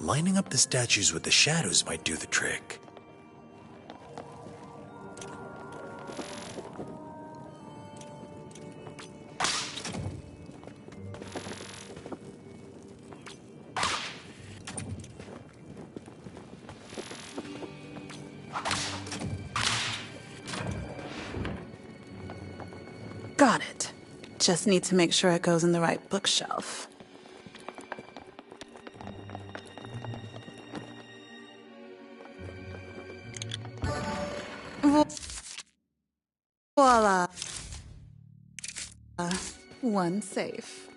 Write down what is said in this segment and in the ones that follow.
Lining up the statues with the shadows might do the trick. Got it. Just need to make sure it goes in the right bookshelf. Voila. One safe.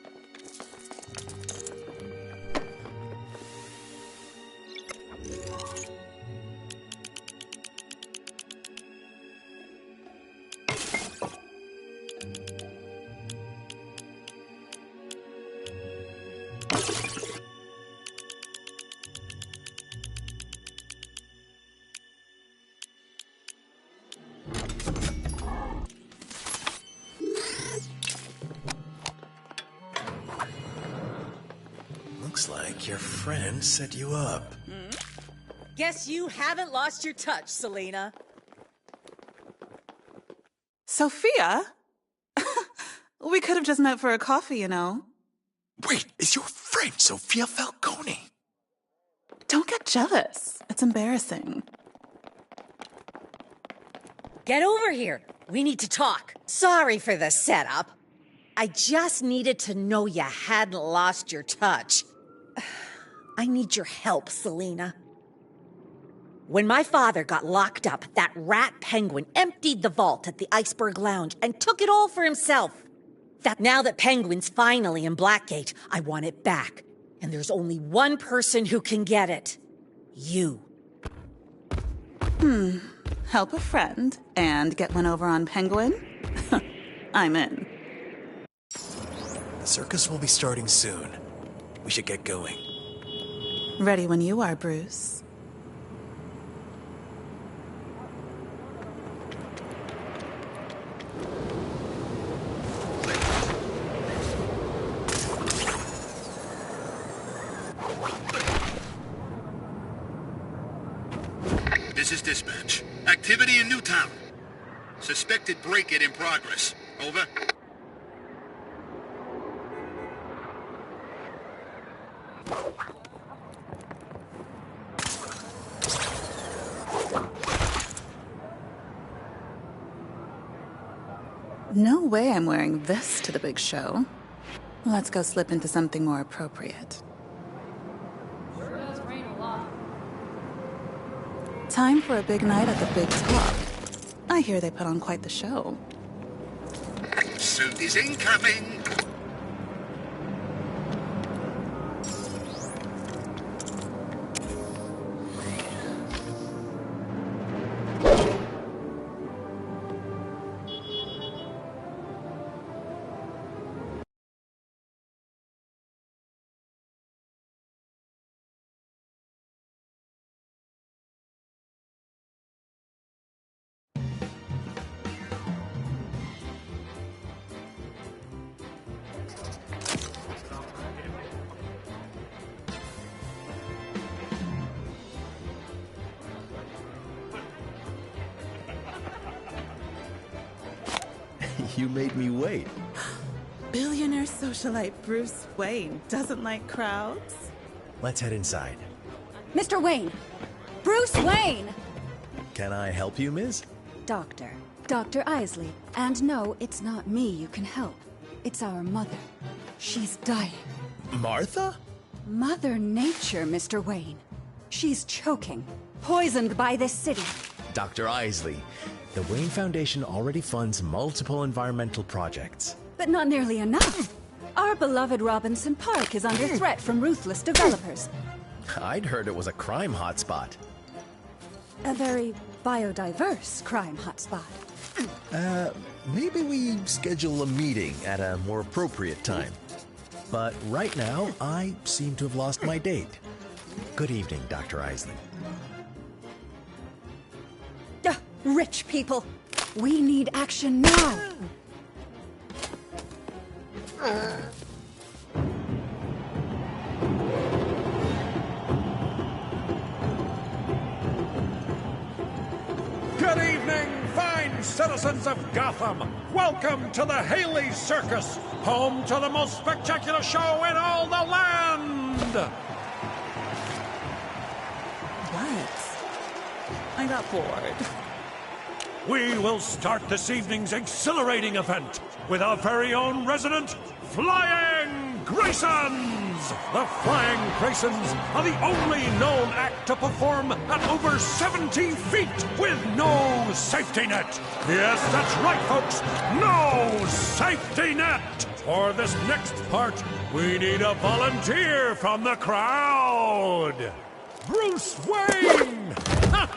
Looks like your friend set you up. Guess you haven't lost your touch, Selena. Sophia? We could have just met for a coffee, you know. Wait, is your friend Sophia Falcone? Don't get jealous. It's embarrassing. Get over here. We need to talk. Sorry for the setup. I just needed to know you hadn't lost your touch. I need your help, Selena. When my father got locked up, that rat Penguin emptied the vault at the Iceberg Lounge and took it all for himself. Now that Penguin's finally in Blackgate, I want it back. And there's only one person who can get it. You. Help a friend and get one over on Penguin? I'm in. The circus will be starting soon. We should get going. Ready when you are, Bruce. This is dispatch. Activity in Newtown. Suspected break-in in progress. Over. No way I'm wearing this to the big show. Let's go slip into something more appropriate. Time for a big night at the Big Top. I hear they put on quite the show. Suit is incoming. You made me wait. Billionaire socialite Bruce Wayne doesn't like crowds? Let's head inside. Mr. Wayne! Bruce Wayne! Can I help you, Miss? Doctor. Dr. Isley. And no, it's not me you can help. It's our mother. She's dying. Martha? Mother Nature, Mr. Wayne. She's choking. Poisoned by this city. Dr. Isley, the Wayne Foundation already funds multiple environmental projects. But not nearly enough. Our beloved Robinson Park is under threat from ruthless developers. I'd heard it was a crime hotspot. A very biodiverse crime hotspot. Maybe we schedule a meeting at a more appropriate time. But right now, I seem to have lost my date. Good evening, Dr. Isley. Rich people, we need action now. citizens of Gotham, welcome to the Haley Circus, home to the most spectacular show in all the land! What? I got bored. We will start this evening's exhilarating event with our very own resident Flying Graysons! The Flying Graysons are the only known act to perform at over 70 feet with no safety net. Yes, that's right, folks. No safety net! For this next part, we need a volunteer from the crowd. Bruce Wayne! Ha!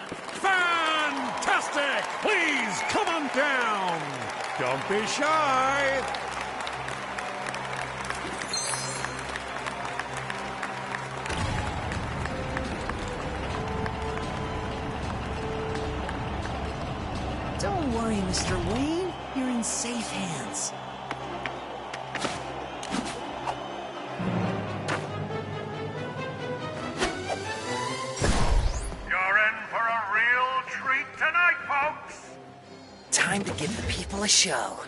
Fantastic! Please, come on down. Don't be shy. Don't worry, Mr. Wayne. You're in safe hands. You're in for a real treat tonight, folks. Time to give the people a show.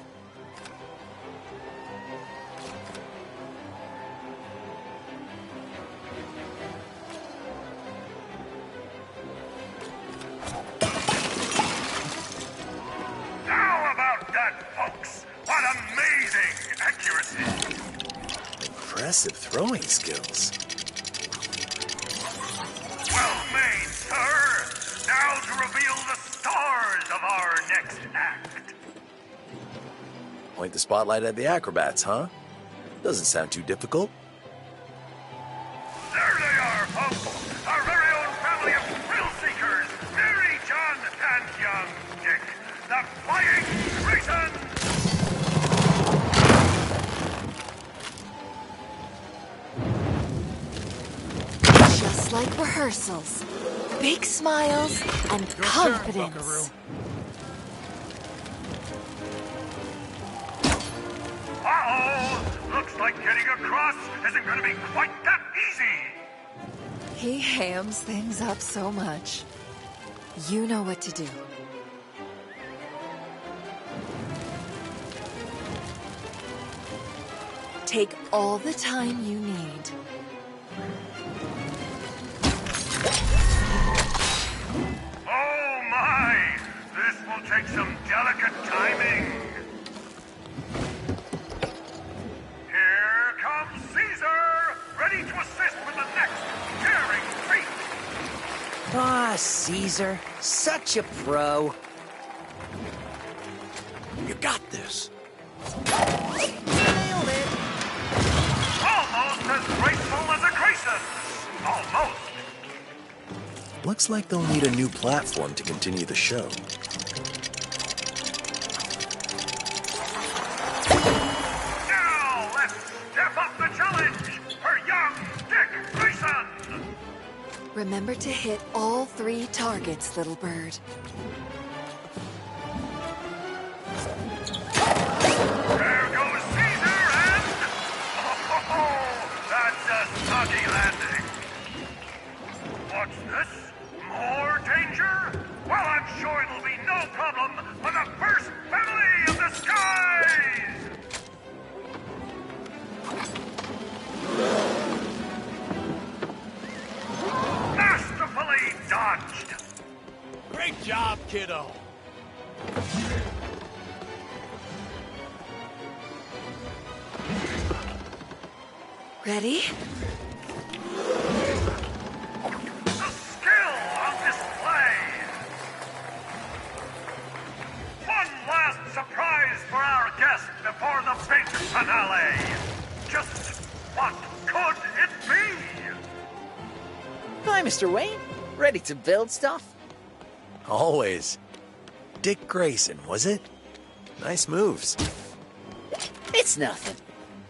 How about that, folks? What amazing accuracy. Impressive throwing skills. Well made, sir. Now to reveal the stars of our next act. Point the spotlight at the acrobats, huh? Doesn't sound too difficult. There they are, folks. Our very own family of thrill seekers. Mary, John, and young Dick. The Flying Graysons. Just like rehearsals. Big smiles and confidence. Uh-oh. Looks like getting across isn't going to be quite that easy. He hams things up so much. You know what to do. Take all the time you need. Oh my! This will take some delicate timing. Here comes Caesar, ready to assist with the next daring feat. Ah, Caesar. Such a pro. You got this. Nailed it. Almost as graceful as a Grayson. Almost. Looks like they'll need a new platform to continue the show. Now let's step up the challenge for young Dick Grayson. Remember to hit all 3 targets, little bird. There goes Caesar and... Oh, that's a soggy landing. What's this? More danger? Well, I'm sure it'll be no problem for the first family of the skies! Masterfully dodged! Great job, kiddo. Ready? The skill on display! One last surprise for our guest before the big finale! Just what could it be? Hi, Mr. Wayne. Ready to build stuff? Always. Dick Grayson, was it? Nice moves. It's nothing.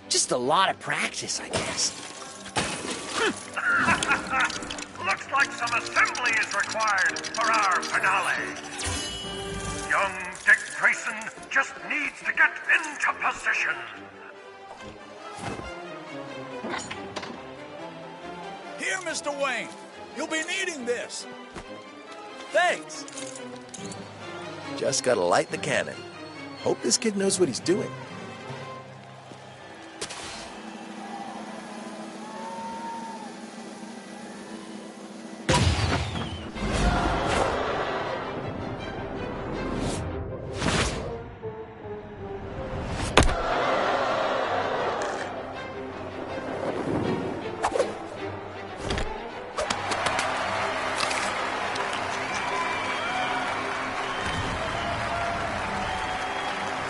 Just a lot of practice, I guess. Looks like some assembly is required for our finale. Young Dick Grayson just needs to get into position. Here, Mr. Wayne. You'll be needing this. Thanks. Just gotta light the cannon. Hope this kid knows what he's doing.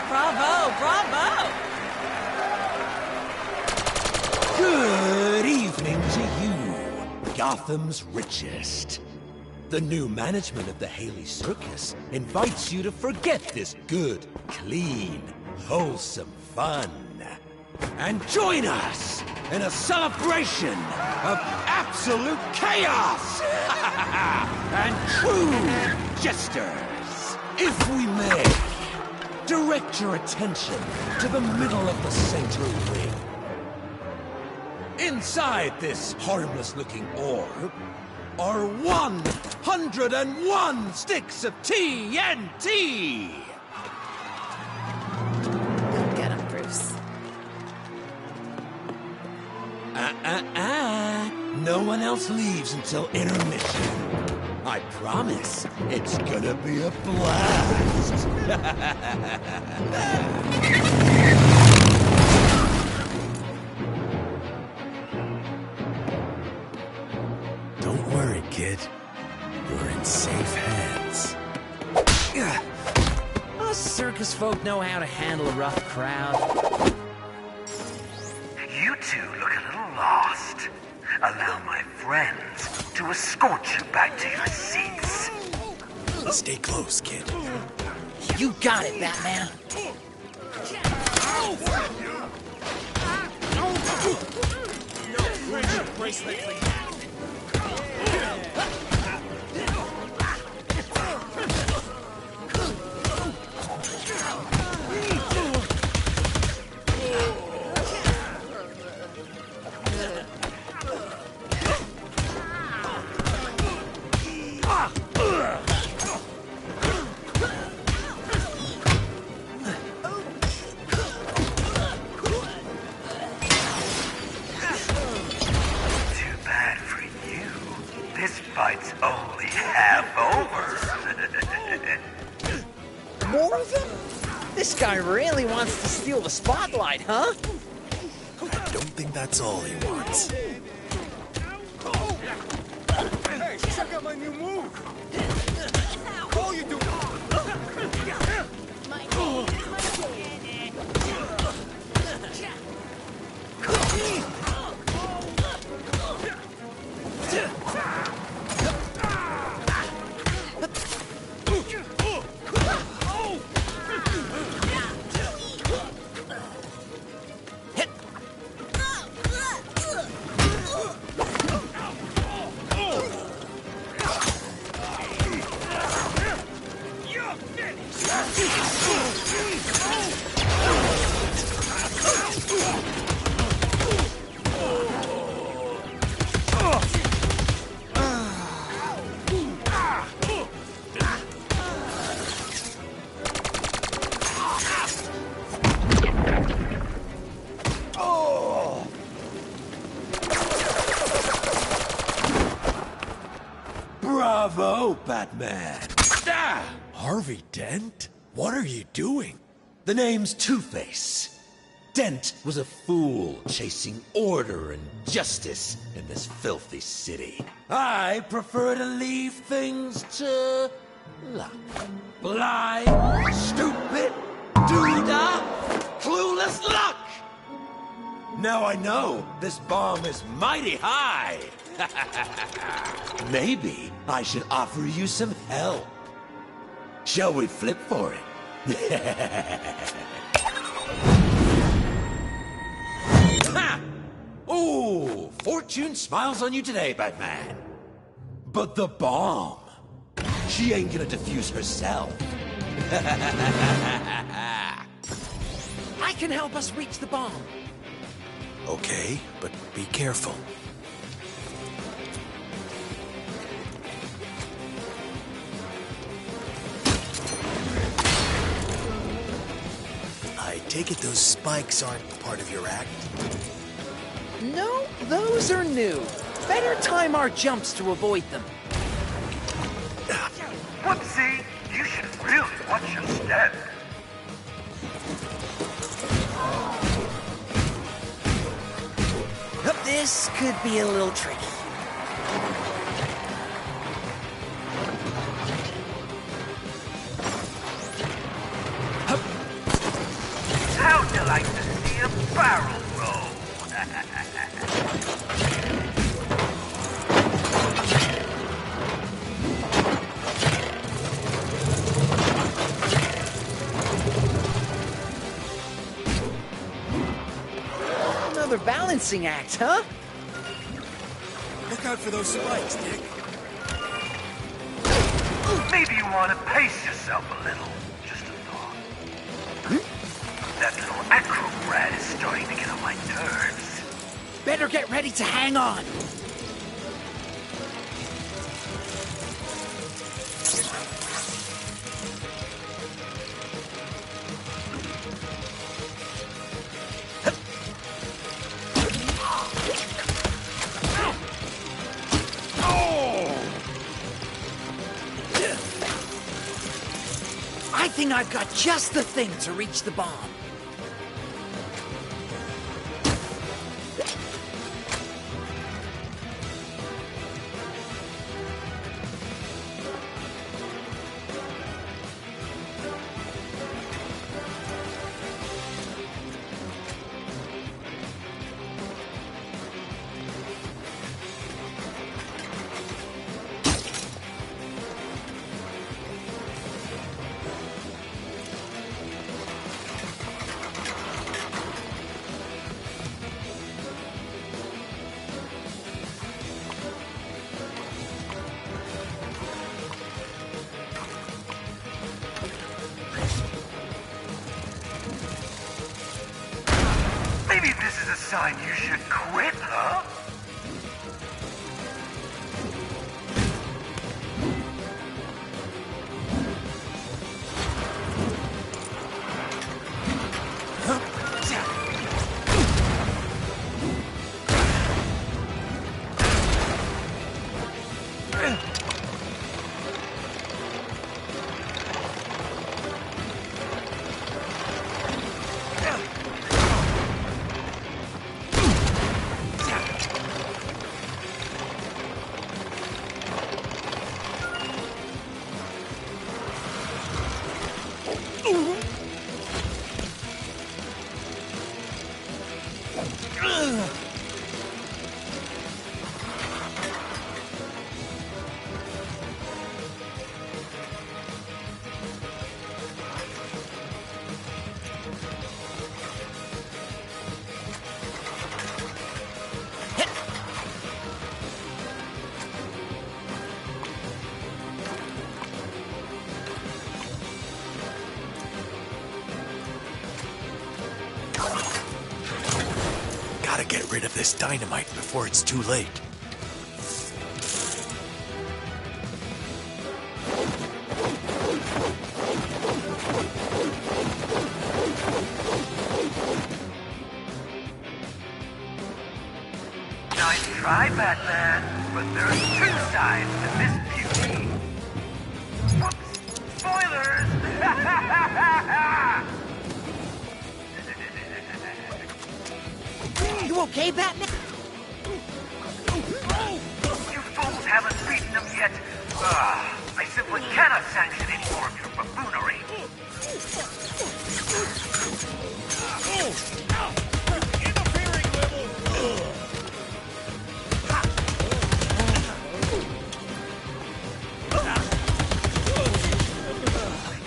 Bravo, bravo! Good evening to you, Gotham's richest. The new management of the Haley Circus invites you to forget this good, clean, wholesome fun and join us in a celebration of absolute chaos and true jesters. If we may, direct your attention to the middle of the center ring. Inside this harmless-looking orb are 101 sticks of TNT! Go get him, Bruce. No one else leaves until intermission. I promise it's gonna be a blast. Don't worry, kid. You're in safe hands. Us circus folk know how to handle a rough crowd. You two look a little lost. Allow my friends to escort you back to your seats. Stay close, kid. You got it, Batman. Fight's only half over. More of them? This guy really wants to steal the spotlight, huh? I don't think that's all he wants. Hey, check out my new move! Oh, you do! Bravo, Batman! Ah! Harvey Dent? What are you doing? The name's Two-Face. Dent was a fool chasing order and justice in this filthy city. I prefer to leave things to luck. Blind, stupid, doodah, clueless luck! Now I know this bomb is mighty high. Maybe I should offer you some help. Shall we flip for it? Ha! Ooh, fortune smiles on you today, Batman. But the bomb, she ain't gonna defuse herself. I can help us reach the bomb. Okay, but be careful. take it those spikes aren't part of your act? No, those are new. Better time our jumps to avoid them. Whoopsie! You should really watch your step. This could be a little tricky. How'd you like to see a barrel roll? Another balancing act, huh? Look out for those spikes, Dick. Maybe you want to pace yourself a little. Just a thought. That little acrobat is starting to get on my nerves. Better get ready to hang on. I think I've got just the thing to reach the bomb. Maybe this is a sign you should quit, huh? Gotta get rid of this dynamite before it's too late. Nice try, Batman, but there's two sides to this beauty. Whoops! Spoilers! You okay, Batman? You fools haven't beaten them yet. I simply cannot sanction any more of your buffoonery.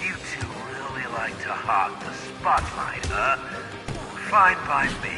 You two really like to hog the spotlight, huh? Fine by me.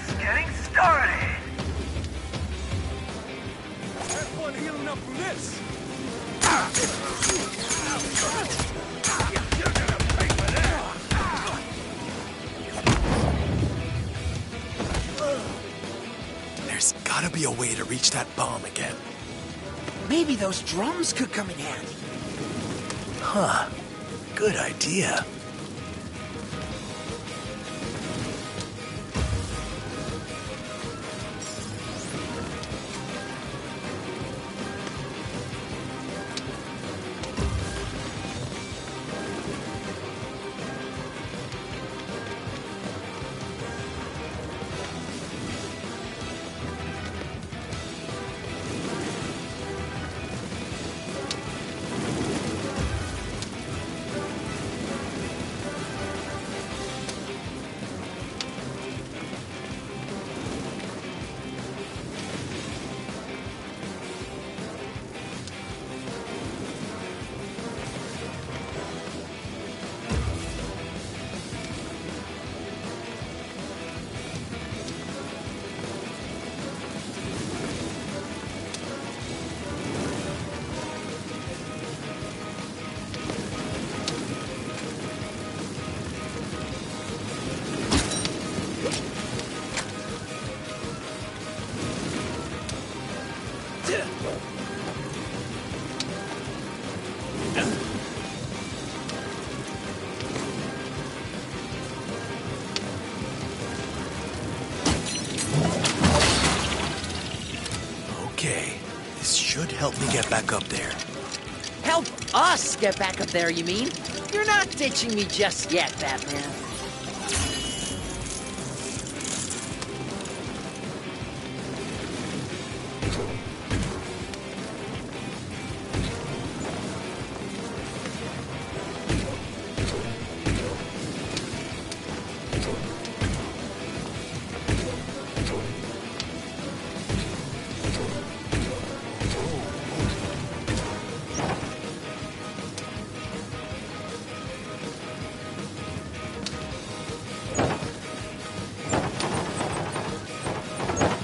just getting started. Have fun healing up from this. You're gonna pay for that. There's gotta be a way to reach that bomb again. Maybe those drums could come in handy. Huh. Good idea. Okay, this should help me get back up there. Help us get back up there, you mean? You're not ditching me just yet, Batman.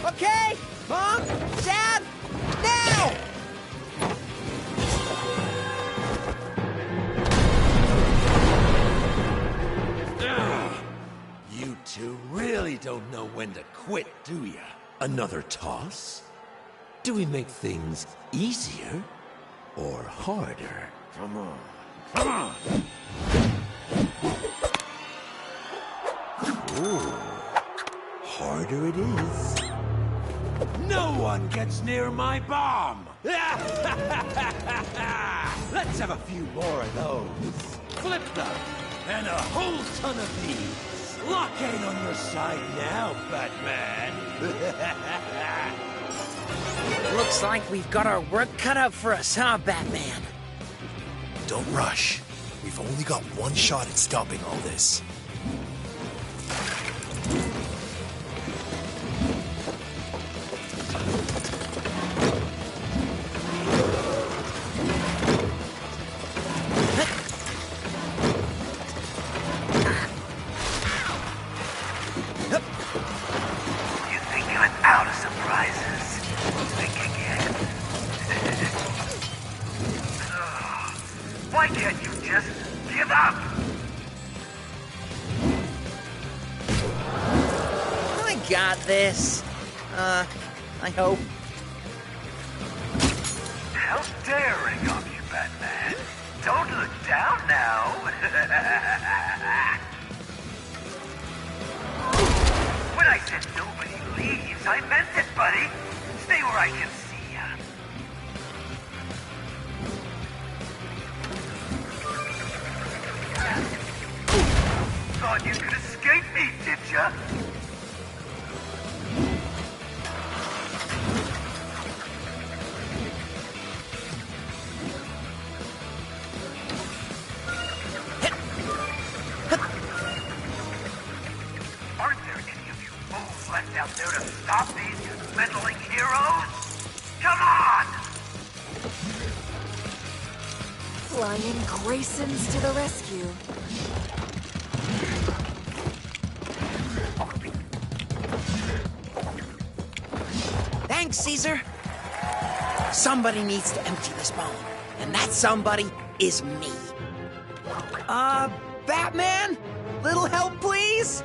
Okay, Mom, Dad, now! You two really don't know when to quit, do ya? Another toss? Do we make things easier or harder? Come on. Come on! Ooh. Harder it is. No one gets near my bomb! Let's have a few more of those. Flip them, and a whole ton of these. Luck ain't on your side now, Batman. Looks like we've got our work cut out for us, huh, Batman? Don't rush. We've only got one shot at stopping all this. You think you're out of surprises? Think again. Why can't you just give up? I got this. I hope. How daring of you, Batman. Don't look down now. When I said nobody leaves, I meant it, buddy. Stay where I can see ya. Thought you could escape me, did ya? Aren't there any of you fools left out there to stop these meddling heroes? Come on! Flying Graysons to the rescue. Thanks, Caesar. Somebody needs to empty this bone, and that somebody is me. Batman? Little help, please?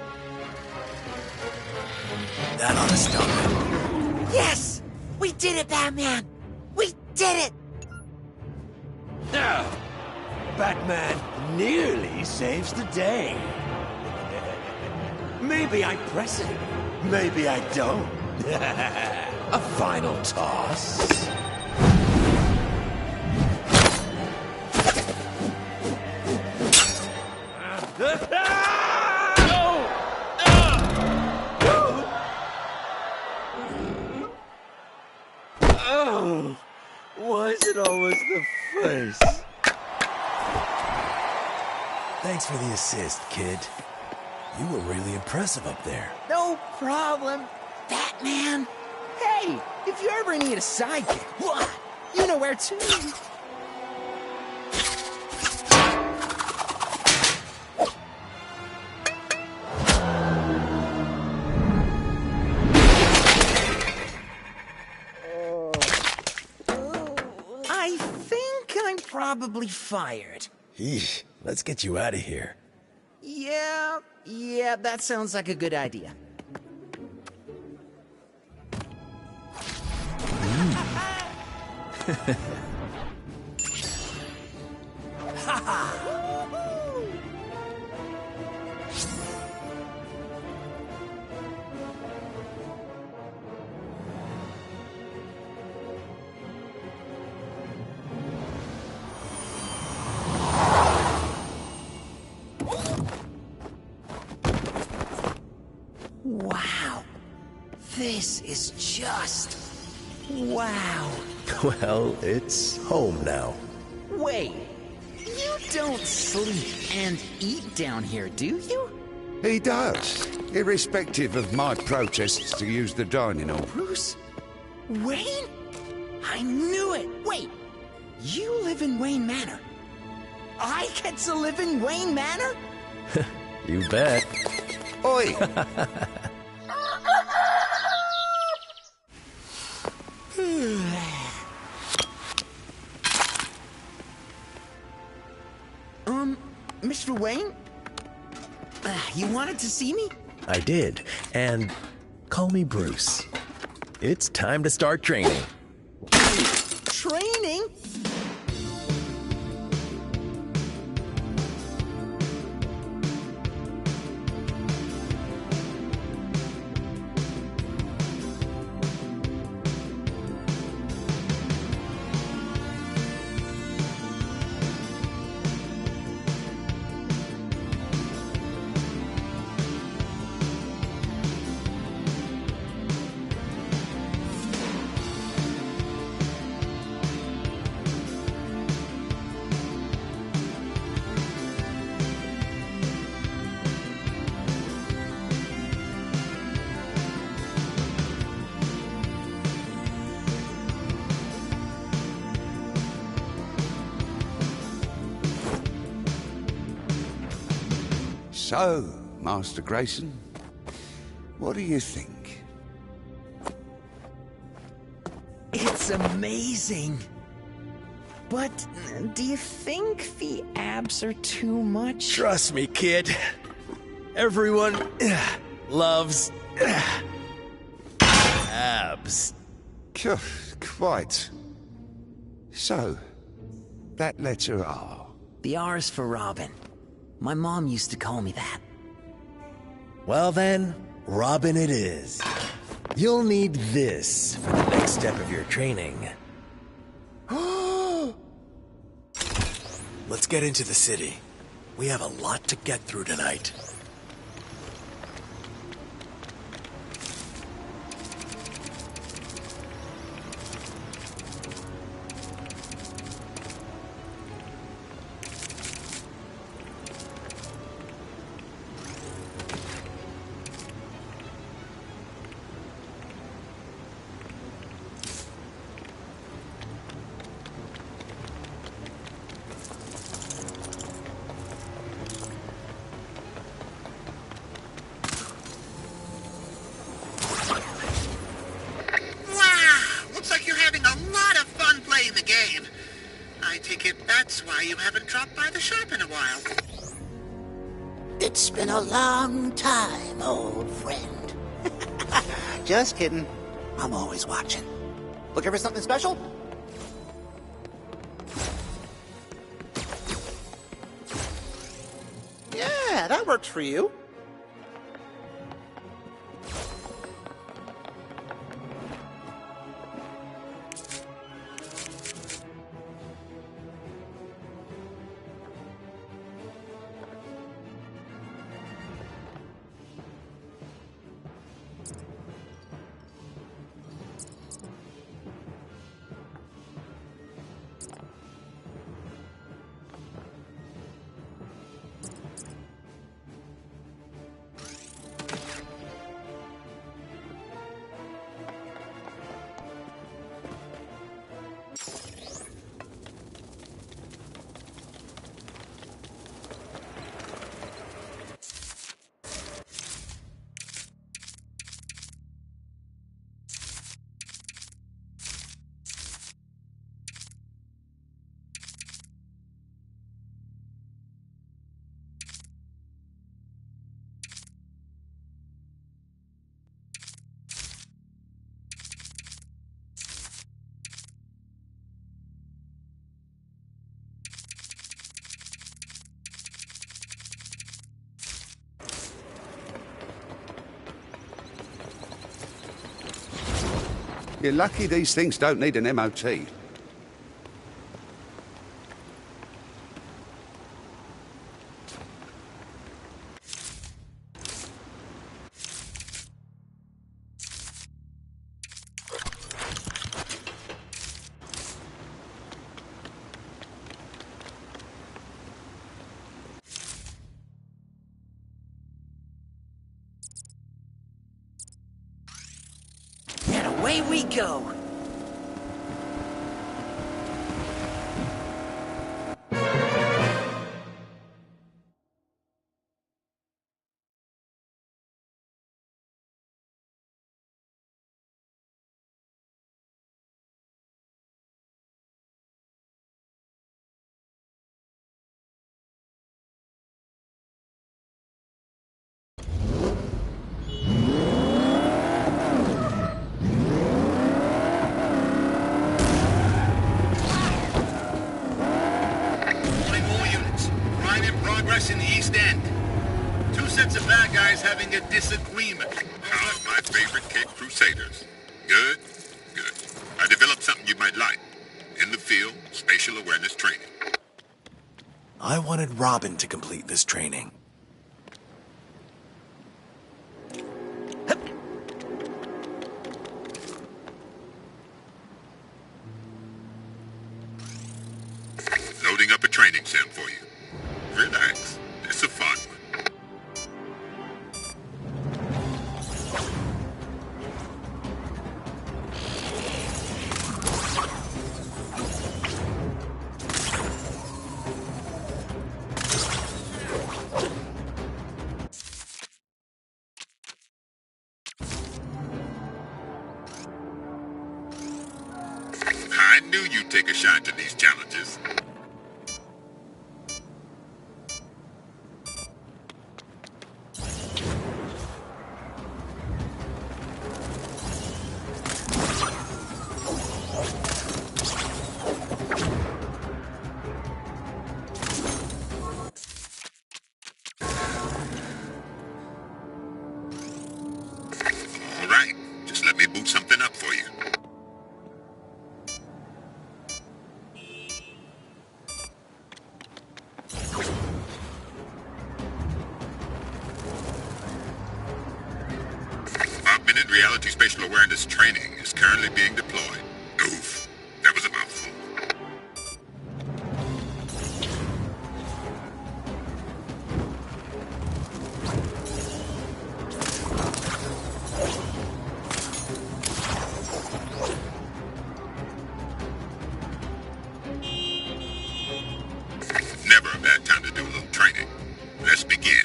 That ought to stop him. Yes! We did it, Batman! We did it! Now, Batman nearly saves the day. Maybe I press it, maybe I don't. A final toss. Oh, why is it always the first? Thanks for the assist, kid. You were really impressive up there. No problem, Batman. Hey, if you ever need a sidekick, what? You know where to. I think I'm probably fired. Eesh, let's get you out of here. Yeah, that sounds like a good idea. Wow. This is just... wow. Well, it's home now. Wait, you don't sleep and eat down here, do you? He does, irrespective of my protests to use the dining hall. Bruce? Wayne? I knew it! Wait, you live in Wayne Manor? I get to live in Wayne Manor? You bet. Oi! Mr. Wayne? You wanted to see me? I did, and call me Bruce. It's time to start training. Training? So, Master Grayson, what do you think? It's amazing. But do you think the abs are too much? Trust me, kid. Everyone loves abs. Quite. So, that letter R. The R is for Robin. My mom used to call me that. Well then, Robin it is. You'll need this for the next step of your training. Let's get into the city. We have a lot to get through tonight. That's why you haven't dropped by the shop in a while. It's been a long time, old friend. Just kidding. I'm always watching. Looking for something special? Yeah, that works for you. You're lucky these things don't need an MOT. And away we go. In the East End. Two sets of bad guys having a disagreement. My favorite kid, Crusaders. Good? Good. I developed something you might like. In the field, spatial awareness training. I wanted Robin to complete this training. Loading up a training sim for you. Relax. It's a fun one. I knew you'd take a shot to these challenges. All right, just let me boot something up for you. Augmented reality spatial awareness training is currently being deployed. Oof, that was a mouthful. Never a bad time to do a little training. Let's begin.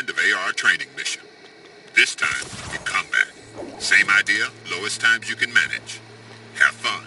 kind of AR training mission. This time, in combat. Same idea, lowest times you can manage. Have fun.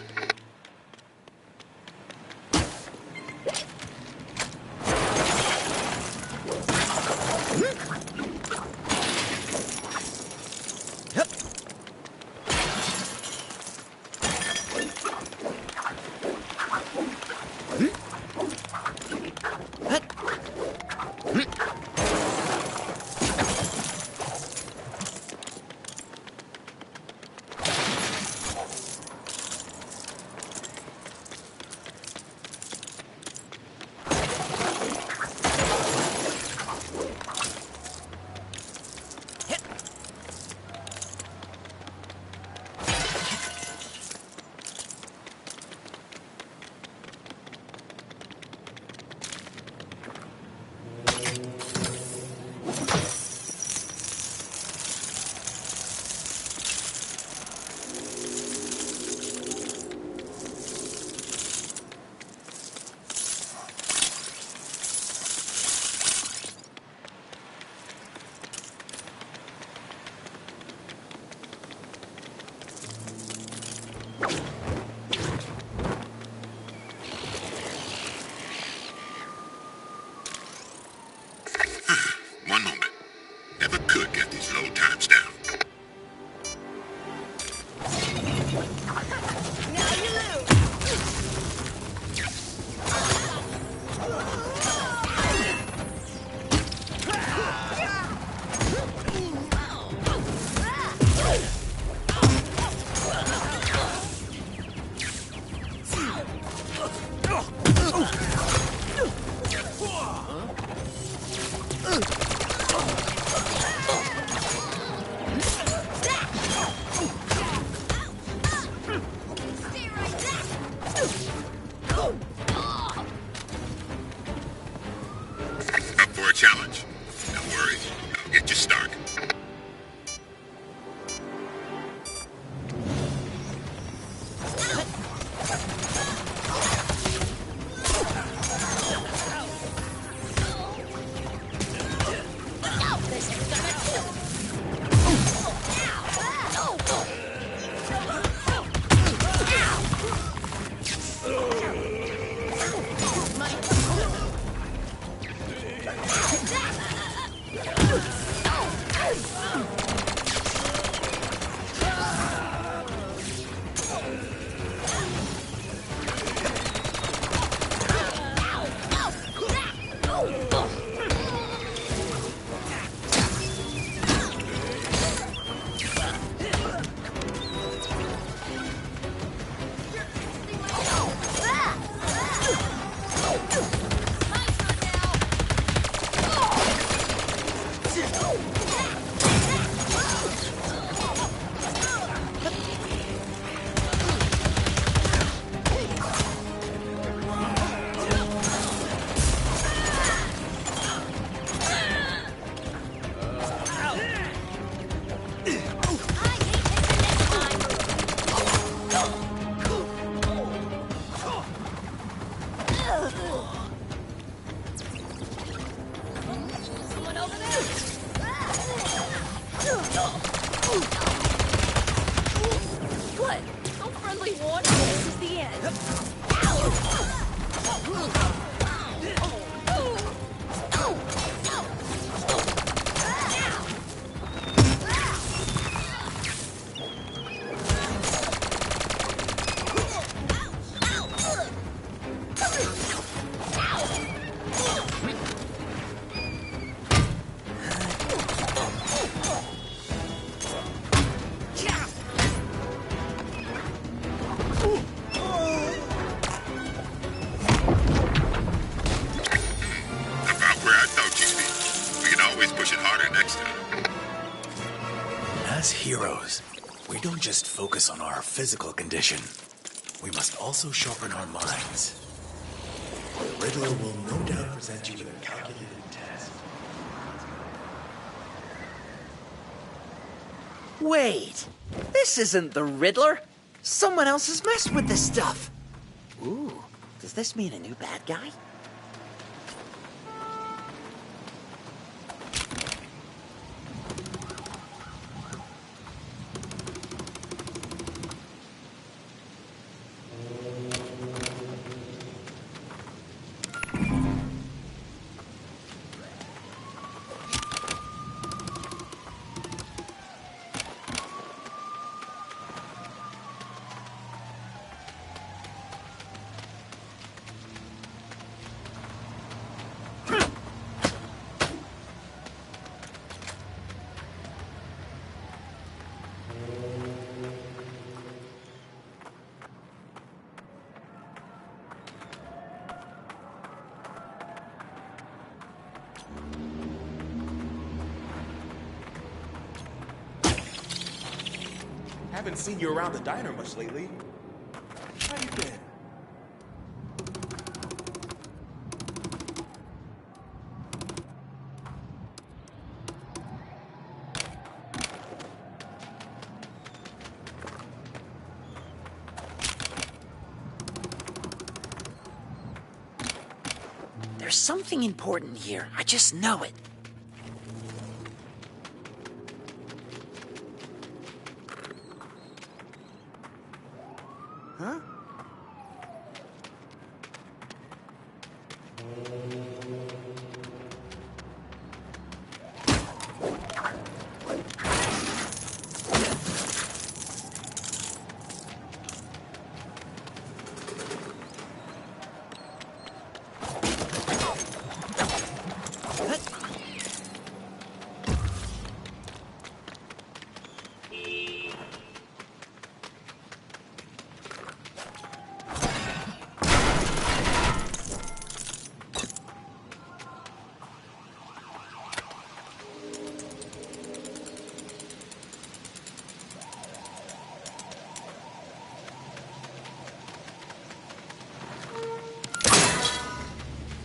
One moment. Never could get these load times down. Challenge. No worries. I'll get you started. What? So friendly one? This is the end. As heroes, we don't just focus on our physical condition. We must also sharpen our minds. The Riddler will no doubt present you with a calculated test. Wait! This isn't the Riddler! Someone else has messed with this stuff! Ooh, does this mean a new bad guy? Haven't seen you around the diner much lately. How you been? There's something important here. I just know it. Huh?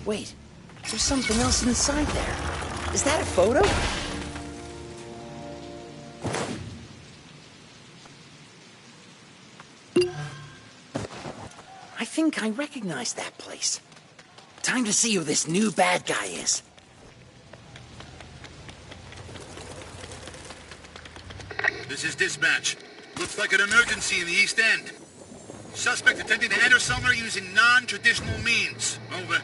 Wait, there's something else inside there. Is that a photo? I think I recognize that place. Time to see who this new bad guy is. This is dispatch. Looks like an emergency in the East End. Suspect attempting to enter somewhere using non-traditional means. Over.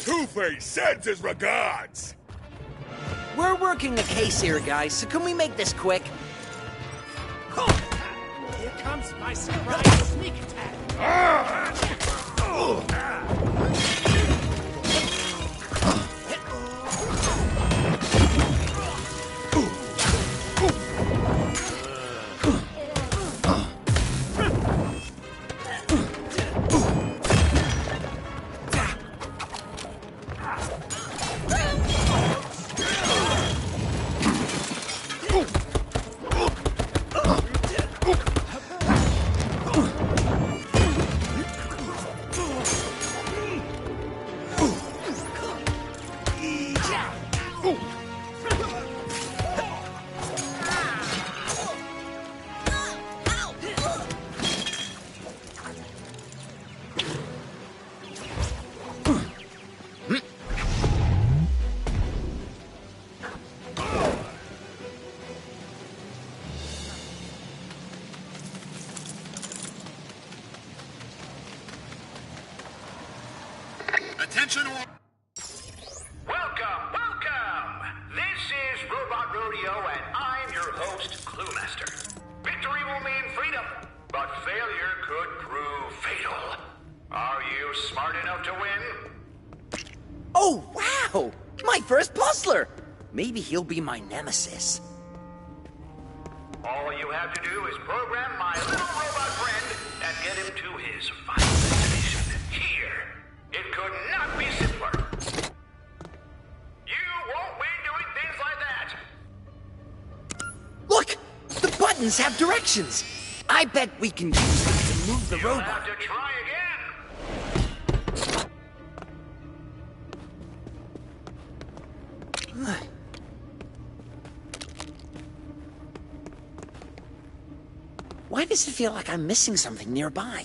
Two-Face sends his regards! We're working a case here, guys, so can we make this quick? Here comes my surprise sneak attack! Attention all... Welcome, welcome! This is Robot Rodeo, and I'm your host, Cluemaster. Victory will mean freedom, but failure could prove fatal. Are you smart enough to win? Oh, wow! My first puzzler! Maybe he'll be my nemesis. All you have to do is program my little robot friend and get him to his final destination. Here! It could not be simpler. You won't win doing things like that. Look! The buttons have directions! I bet we can use them to move the You'll robot. have to try again. Why does it feel like I'm missing something nearby?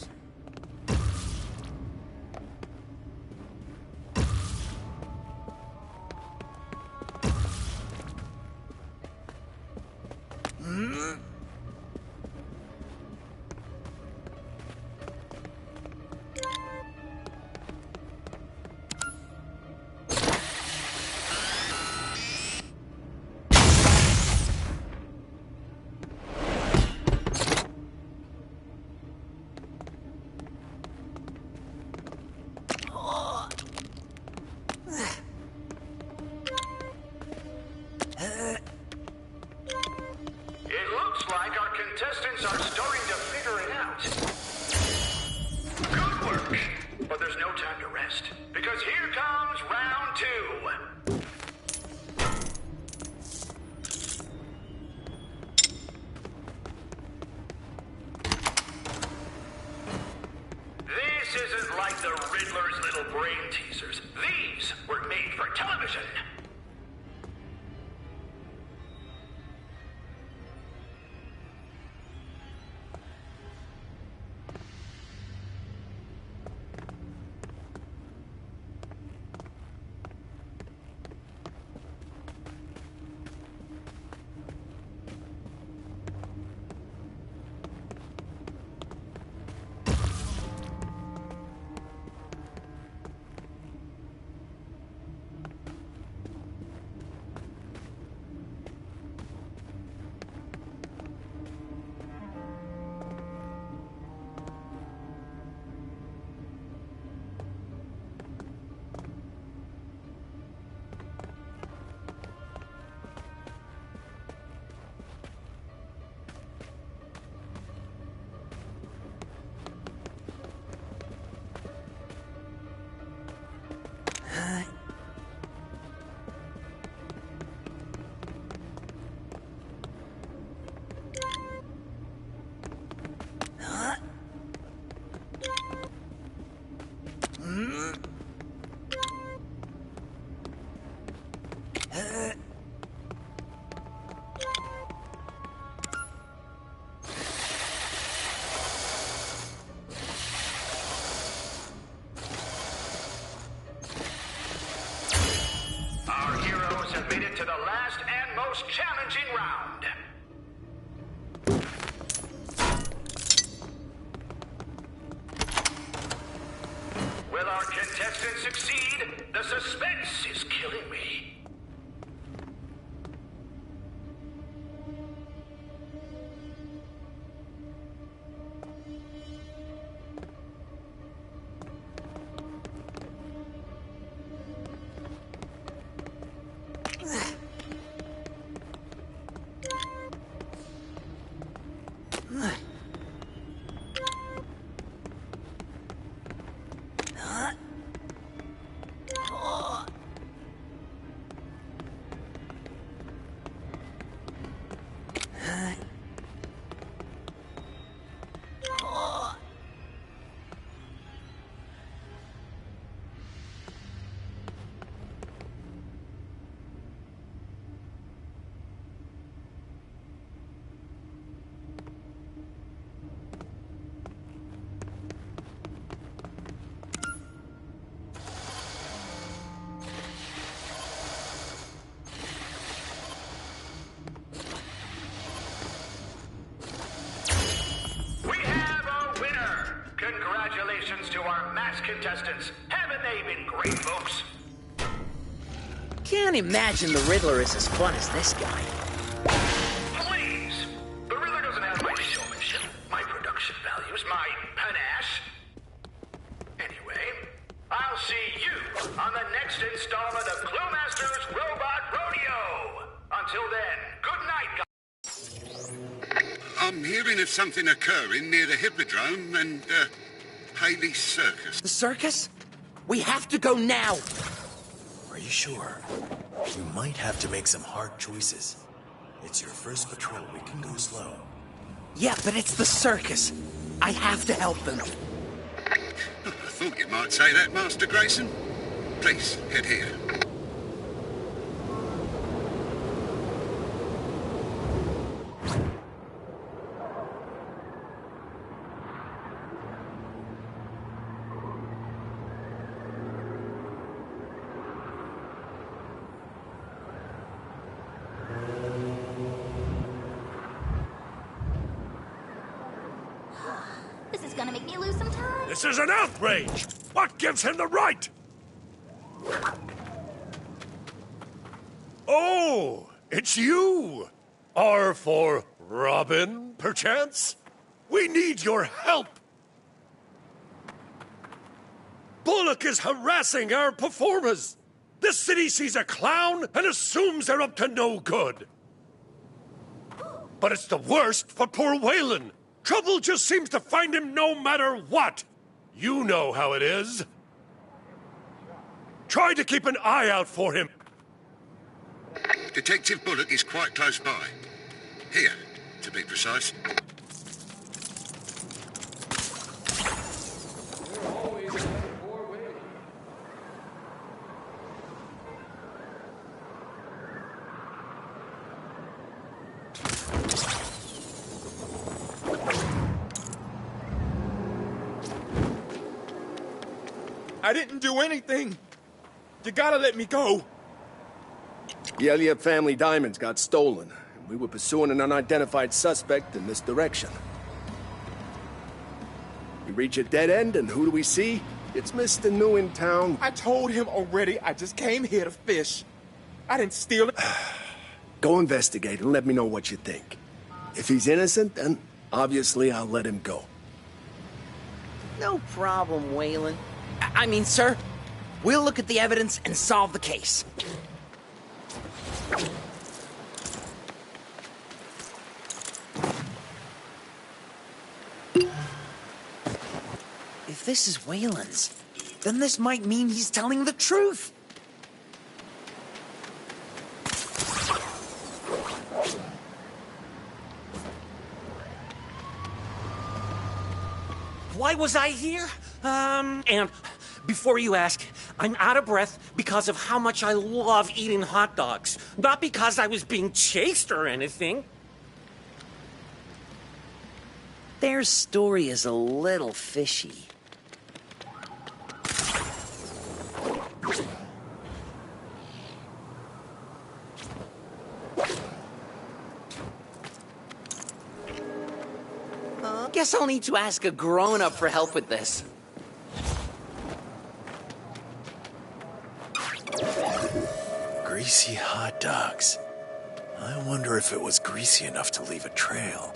Contestants are starting to figure it out. Good work. But there's no time to rest, because here comes round 2. This isn't like the Riddler's little brain teasers. These were made for television. Our heroes have made it to the last and most challenging round. Will our contestants succeed? The suspense is killing me. Congratulations to our masked contestants. Haven't they been great, folks? Can't imagine the Riddler is as fun as this guy. Please! The Riddler doesn't have my showmanship, my production values, my panache. Anyway, I'll see you on the next installment of Cluemaster's Robot Rodeo. Until then, good night, guys. I'm hearing of something occurring near the Hippodrome and, Haley Circus. The circus? We have to go now! Are you sure? You might have to make some hard choices. It's your first patrol. We can go slow. Yeah, but it's the circus. I have to help them. I thought you might say that, Master Grayson. Please, head here. This is gonna make me lose some time. This is an outrage! What gives him the right? Oh, it's you! R for Robin, perchance? We need your help! Bullock is harassing our performers! This city sees a clown and assumes they're up to no good. But it's the worst for poor Waylon. Trouble just seems to find him no matter what. You know how it is. Try to keep an eye out for him. Detective Bullock is quite close by. Here, to be precise. I didn't do anything. You gotta let me go. The Elliott family diamonds got stolen, and we were pursuing an unidentified suspect in this direction. We reach a dead end, and who do we see? It's Mr. New in town. I told him already I just came here to fish. I didn't steal it. Go investigate and let me know what you think. If he's innocent, then obviously I'll let him go. No problem, Waylon. I mean, sir, we'll look at the evidence and solve the case. If this is Waylon's, then this might mean he's telling the truth. Why was I here? And before you ask, I'm out of breath because of how much I love eating hot dogs. Not because I was being chased or anything. Their story is a little fishy. Guess I'll need to ask a grown-up for help with this. Greasy hot dogs. I wonder if it was greasy enough to leave a trail.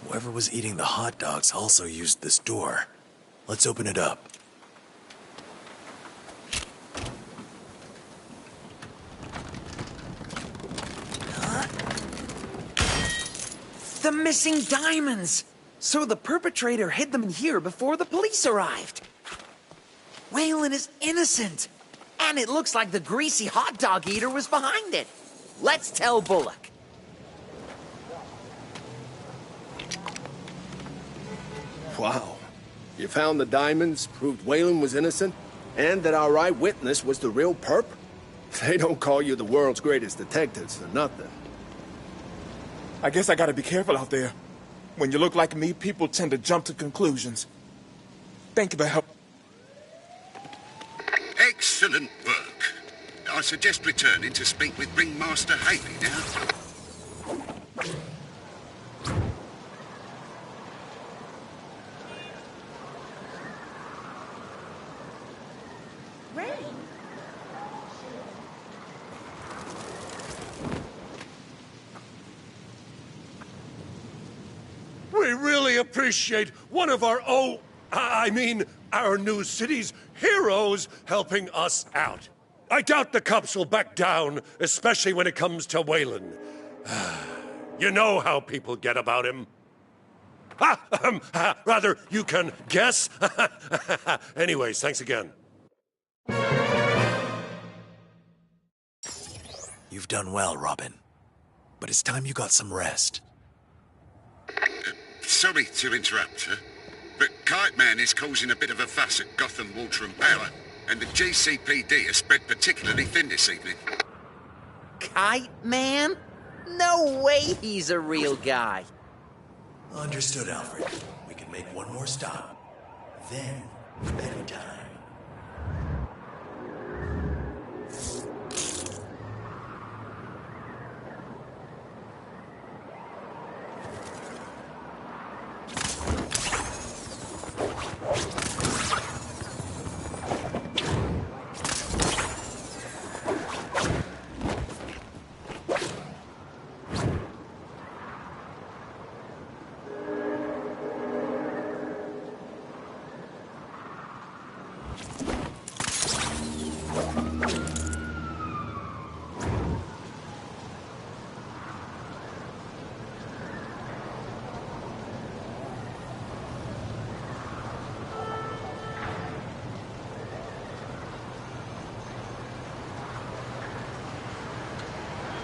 Whoever was eating the hot dogs also used this door. Let's open it up. The missing diamonds! So the perpetrator hid them in here before the police arrived. Waylon is innocent. And it looks like the greasy hot dog eater was behind it. Let's tell Bullock. Wow. You found the diamonds, proved Waylon was innocent, and that our eyewitness was the real perp? They don't call you the world's greatest detectives for nothing. I guess I gotta be careful out there. When you look like me, people tend to jump to conclusions. Thank you for help. Excellent work. I suggest returning to speak with Ringmaster Haley now. We really appreciate one of our our new city's heroes helping us out. I doubt the cops will back down, especially when it comes to Waylon. You know how people get about him. Rather, you can guess. Anyways, thanks again. You've done well, Robin. But it's time you got some rest. Sorry to interrupt, sir, but Kite Man is causing a bit of a fuss at Gotham Water and Power, and the GCPD are spread particularly thin this evening. Kite Man? No way he's a real guy. Understood, Alfred. We can make one more stop. Then, bedtime.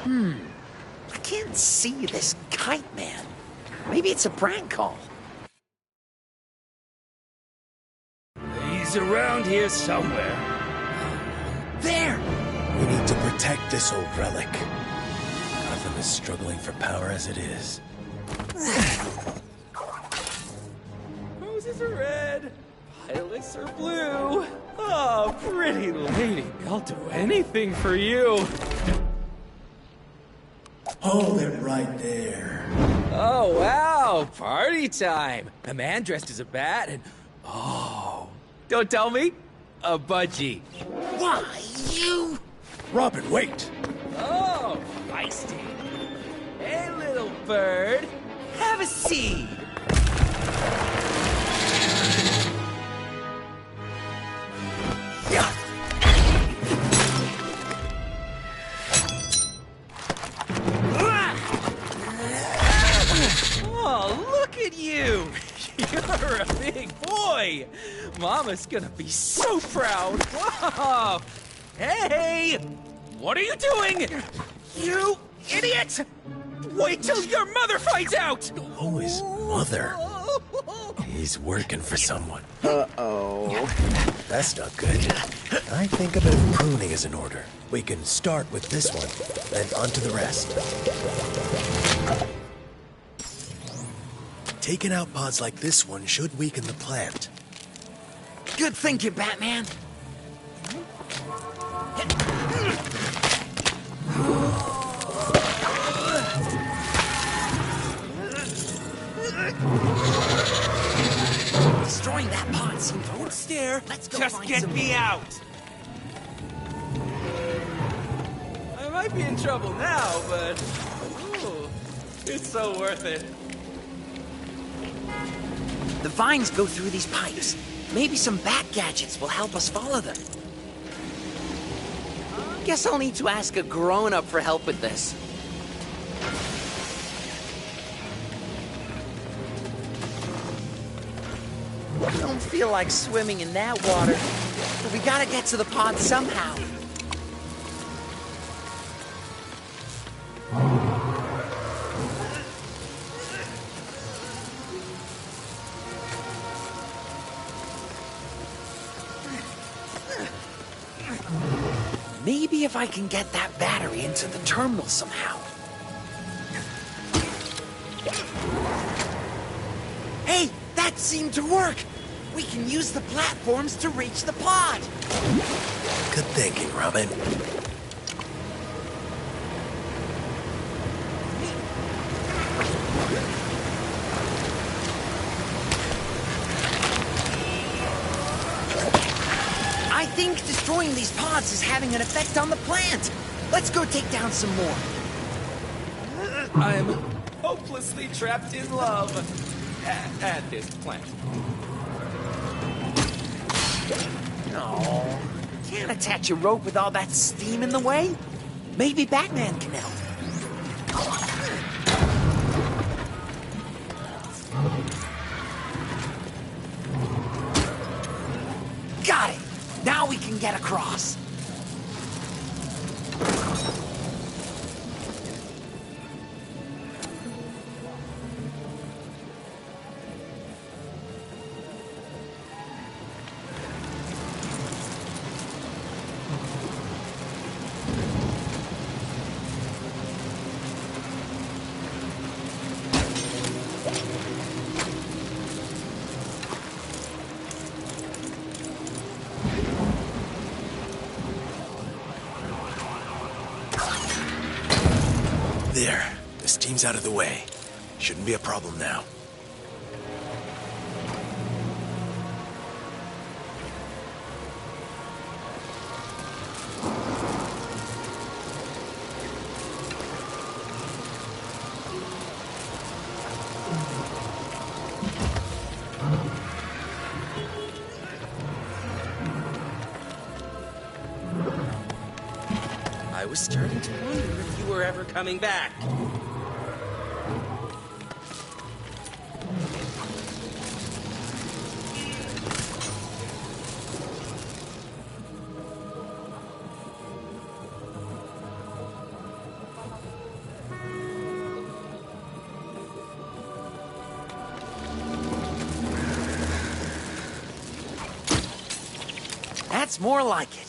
I can't see this kite man. Maybe it's a prank call. He's around here somewhere. There! We need to protect this old relic. Gotham is struggling for power as it is. Roses are red, violets are blue. Oh, pretty lady, I'll do anything for you. Hold it right there. Oh, wow, party time. A man dressed as a bat and, oh, don't tell me, a budgie. Why, you? Robin, wait! Oh, feisty. Hey, little bird, have a seat. Oh, look at you! You're a big boy! Mama's gonna be so proud! Whoa! Hey! What are you doing? You idiot! Wait till your mother finds out! Oh, his mother. He's working for someone. Uh-oh. That's not good. I think a bit of pruning is in order. We can start with this one, then on to the rest. Taking out pods like this one should weaken the plant. Good thinking, Batman. Destroying that pod seemed to work. Don't stare. Let's go Just find get some me more. out. I might be in trouble now, but ooh, it's so worth it. The vines go through these pipes. Maybe some bat gadgets will help us follow them. Guess I'll need to ask a grown-up for help with this. I don't feel like swimming in that water, but we gotta get to the pond somehow. Maybe if I can get that battery into the terminal somehow. Hey, that seemed to work! We can use the platforms to reach the pod! Good thinking, Robin. I think destroying these pods is having an effect on the plant. Let's go take down some more. I'm hopelessly trapped in love at this plant. No, can't attach a rope with all that steam in the way. Maybe Batman can help. Got it. Now we can get across. Things out of the way. Shouldn't be a problem now. I was starting to wonder if you were ever coming back. That's more like it.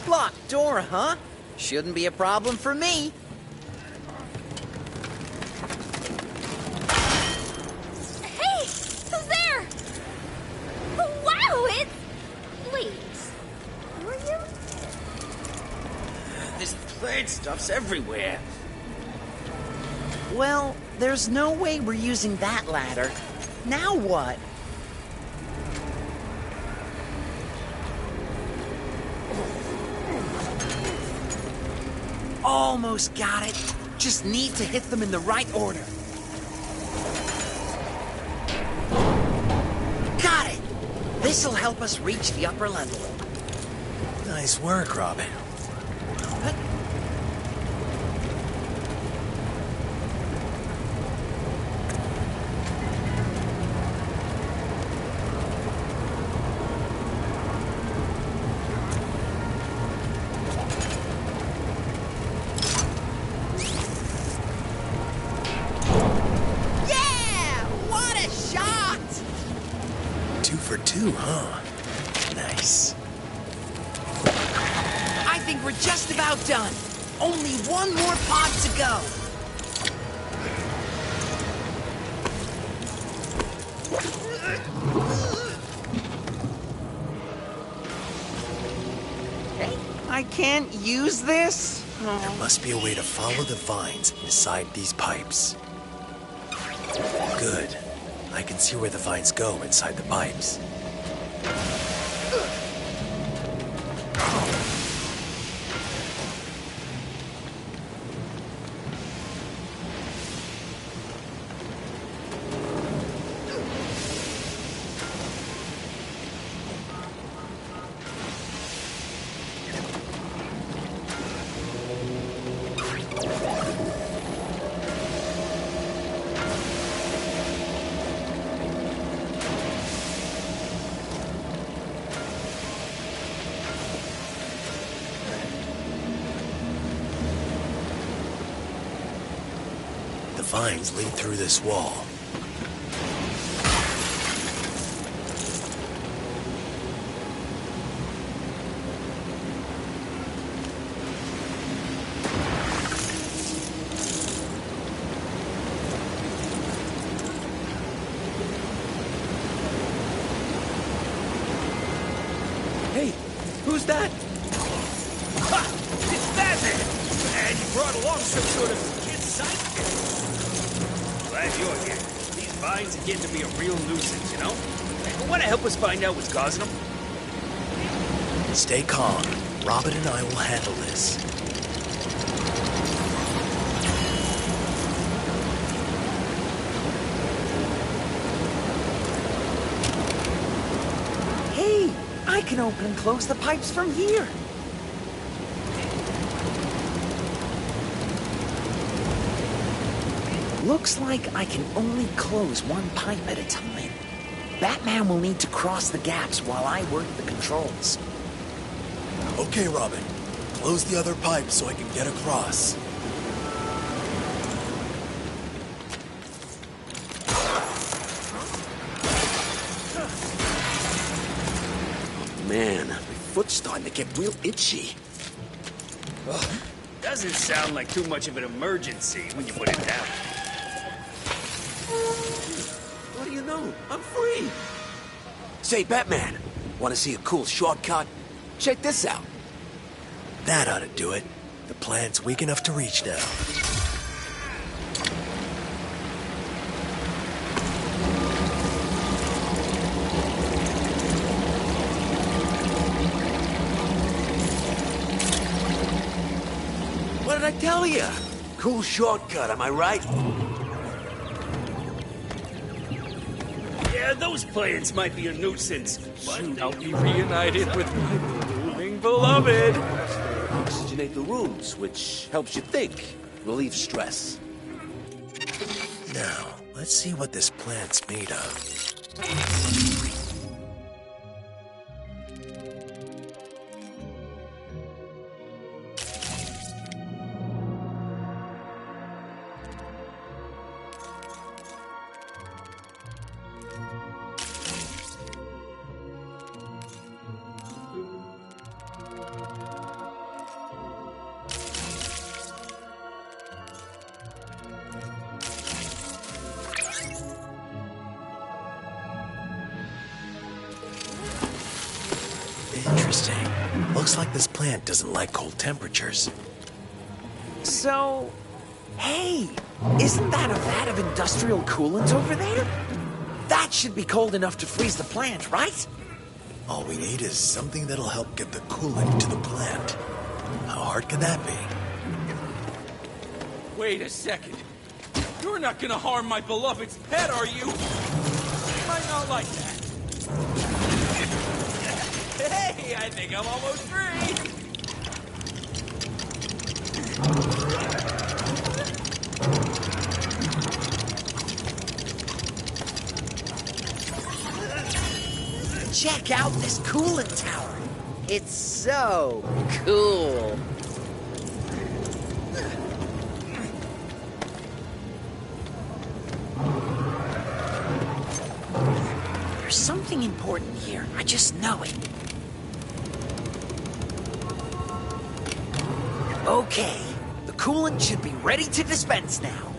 Locked door, huh? Shouldn't be a problem for me. Hey! Who's there? Wow, it's... Wait. Who are you? This plant stuff's everywhere. Well, there's no way we're using that ladder. Now what? Almost got it. Just need to hit them in the right order. Got it! This'll help us reach the upper level. Nice work, Robin. For two, huh? Nice. I think we're just about done. Only one more pod to go. Hey, I can't use this? There must be a way to follow the vines inside these pipes. Good. I can see where the vines go inside the pipes. The vines lead through this wall. Hey, who's that? Ha! It's Batman! And you brought along some sort of kid sidekick. Glad you're here. These vines are getting to be a real nuisance, you know? Want to help us find out what's causing them? Stay calm. Robin and I will handle this. Hey, I can open and close the pipes from here. Looks like I can only close one pipe at a time. Batman will need to cross the gaps while I work the controls. Okay, Robin. Close the other pipe so I can get across. Man, my foot's starting to get real itchy. Ugh, doesn't sound like too much of an emergency when you put it down. What do you know? I'm free! Say, Batman, want to see a cool shortcut? Check this out. That ought to do it. The plant's weak enough to reach now. What did I tell you? Cool shortcut, am I right? Yeah, those plants might be a nuisance, but I'll be reunited with my blooming beloved. Oxygenate the rooms, which helps you think, relieves stress. Now, let's see what this plant's made of. Interesting. Looks like this plant doesn't like cold temperatures. So, hey, isn't that a vat of industrial coolant over there? That should be cold enough to freeze the plant, right? All we need is something that'll help get the coolant to the plant. How hard can that be? Wait a second. You're not gonna harm my beloved's pet, are you? You might not like that. Hey, I think I'm almost free. Check out this coolant tower. It's so cool. There's something important here. I just know it. Okay, the coolant should be ready to dispense now.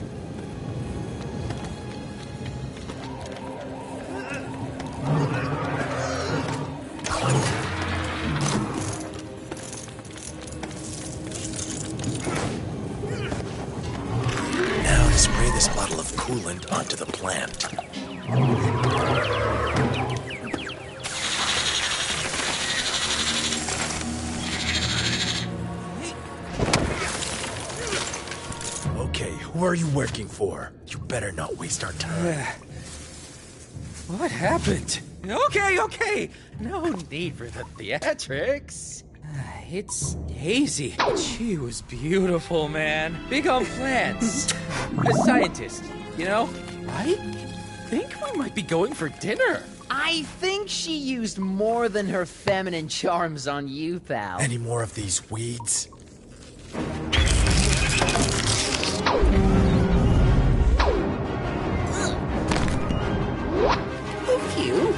Now to spray this bottle of coolant onto the plant. Who are you working for? You better not waste our time. What happened? Okay. No need for the theatrics. It's Hazy. She was beautiful, man. Big on plants. A scientist, you know? I think we might be going for dinner. I think she used more than her feminine charms on you, pal. Any more of these weeds? You?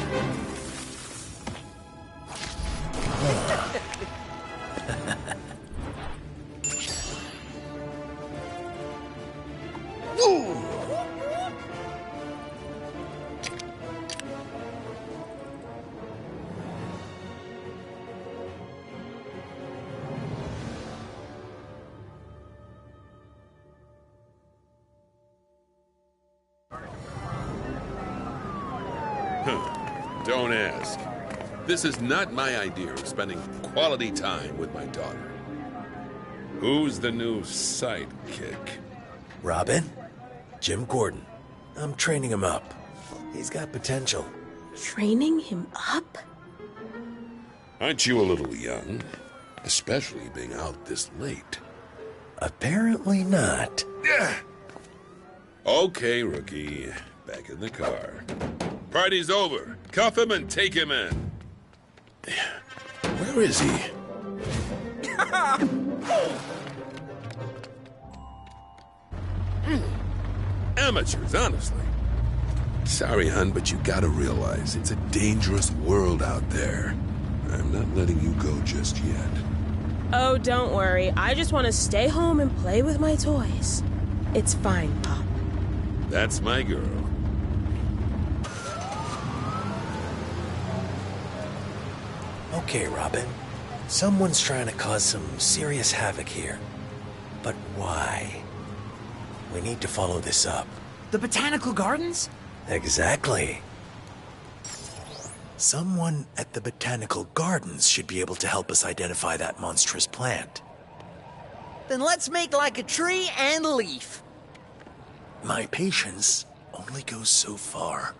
Don't ask. This is not my idea of spending quality time with my daughter. Who's the new sidekick? Robin? Jim Gordon. I'm training him up. He's got potential. Training him up? Aren't you a little young? Especially being out this late. Apparently not. Okay, rookie. Back in the car. Party's over. Cuff him and take him in. Where is he? Amateurs, honestly. Sorry, hun, but you gotta realize it's a dangerous world out there. I'm not letting you go just yet. Oh, don't worry. I just want to stay home and play with my toys. It's fine, Pop. That's my girl. Okay, Robin. Someone's trying to cause some serious havoc here. But why? We need to follow this up. The Botanical Gardens? Exactly. Someone at the Botanical Gardens should be able to help us identify that monstrous plant. Then let's make like a tree and leaf. My patience only goes so far.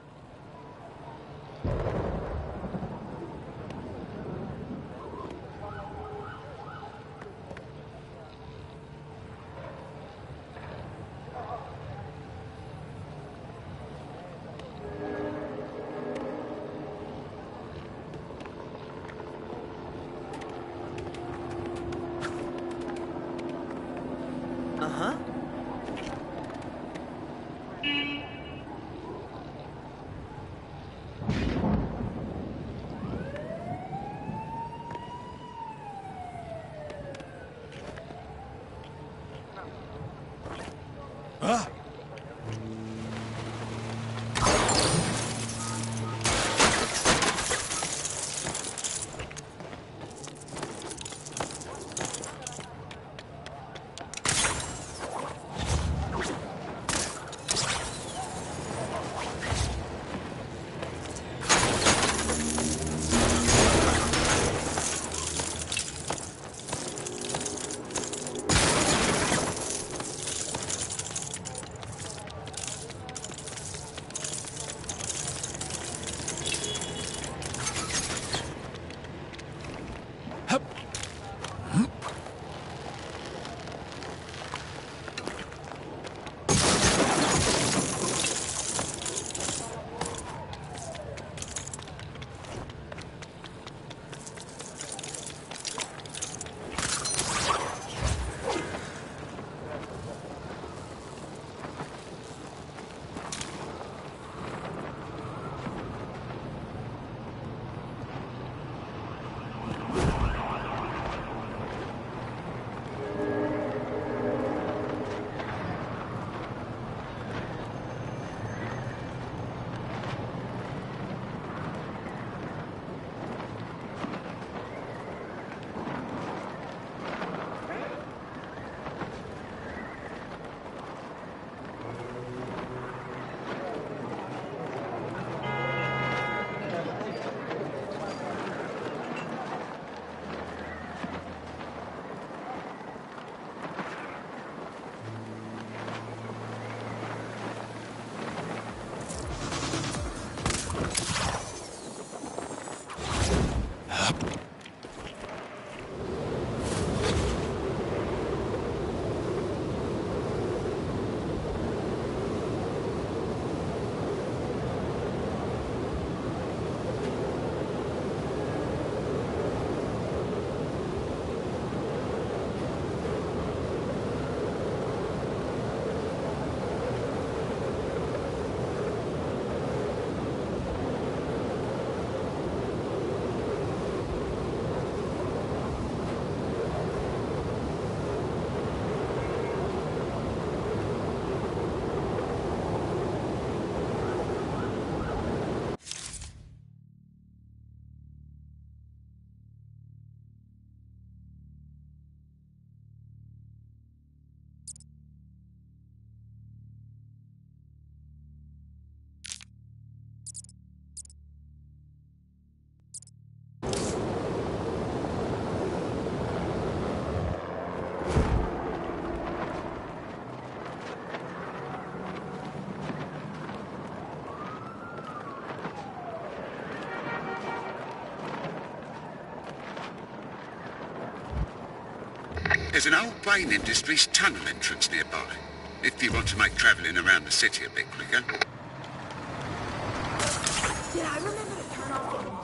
Uh-huh. Ah! There's an old Wayne Industries tunnel entrance nearby, if you want to make travelling around the city a bit quicker. Yeah, I remember to turn off the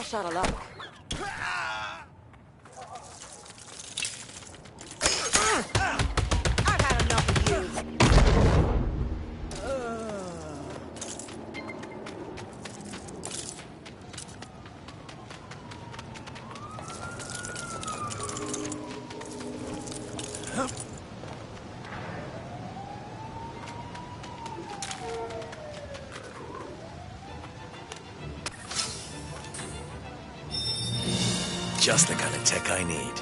Fresh out of luck. I've had enough of you. Just the kind of tech I need.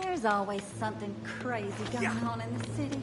There's always something crazy going on in the city.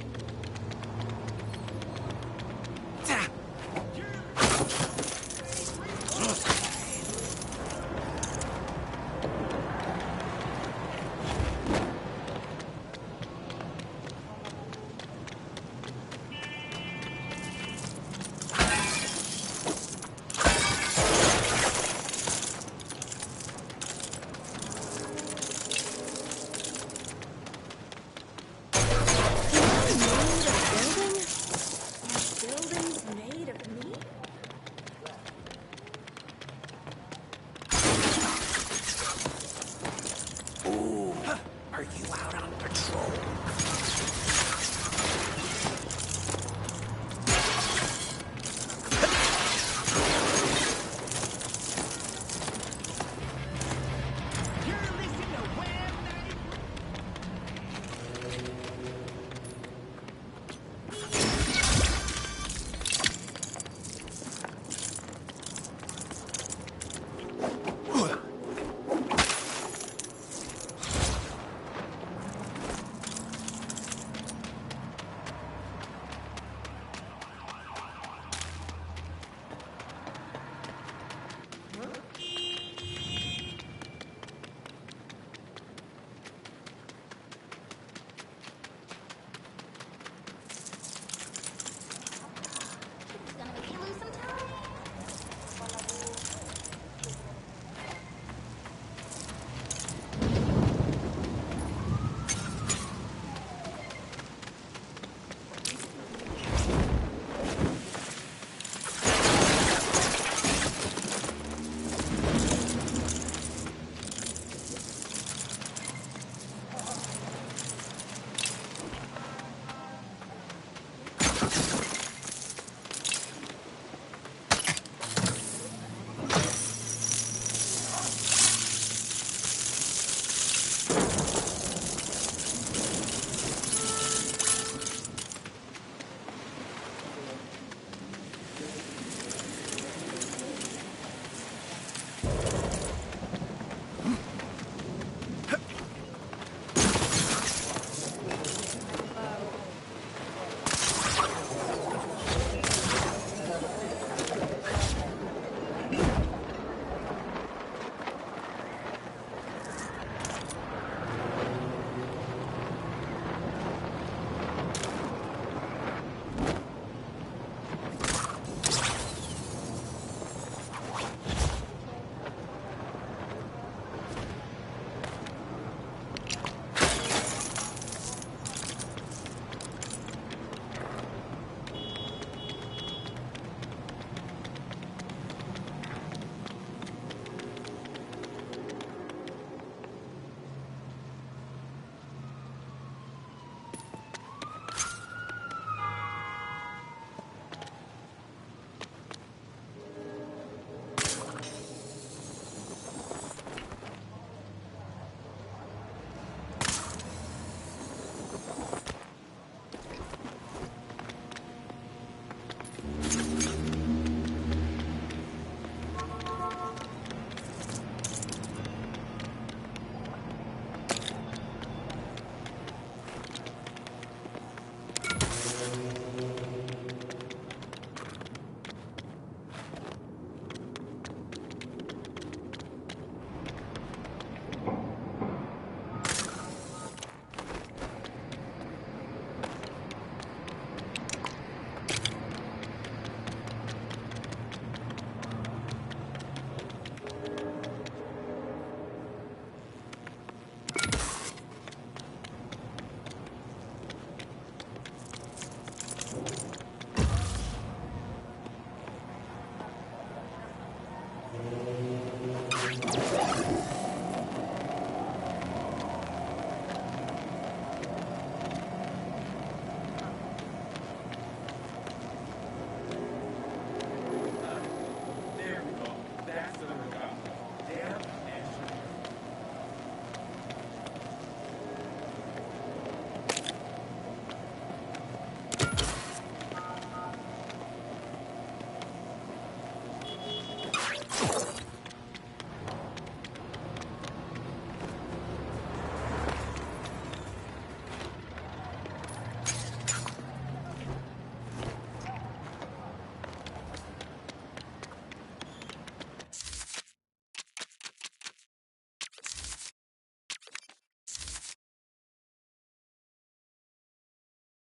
Ooh, are you out on patrol?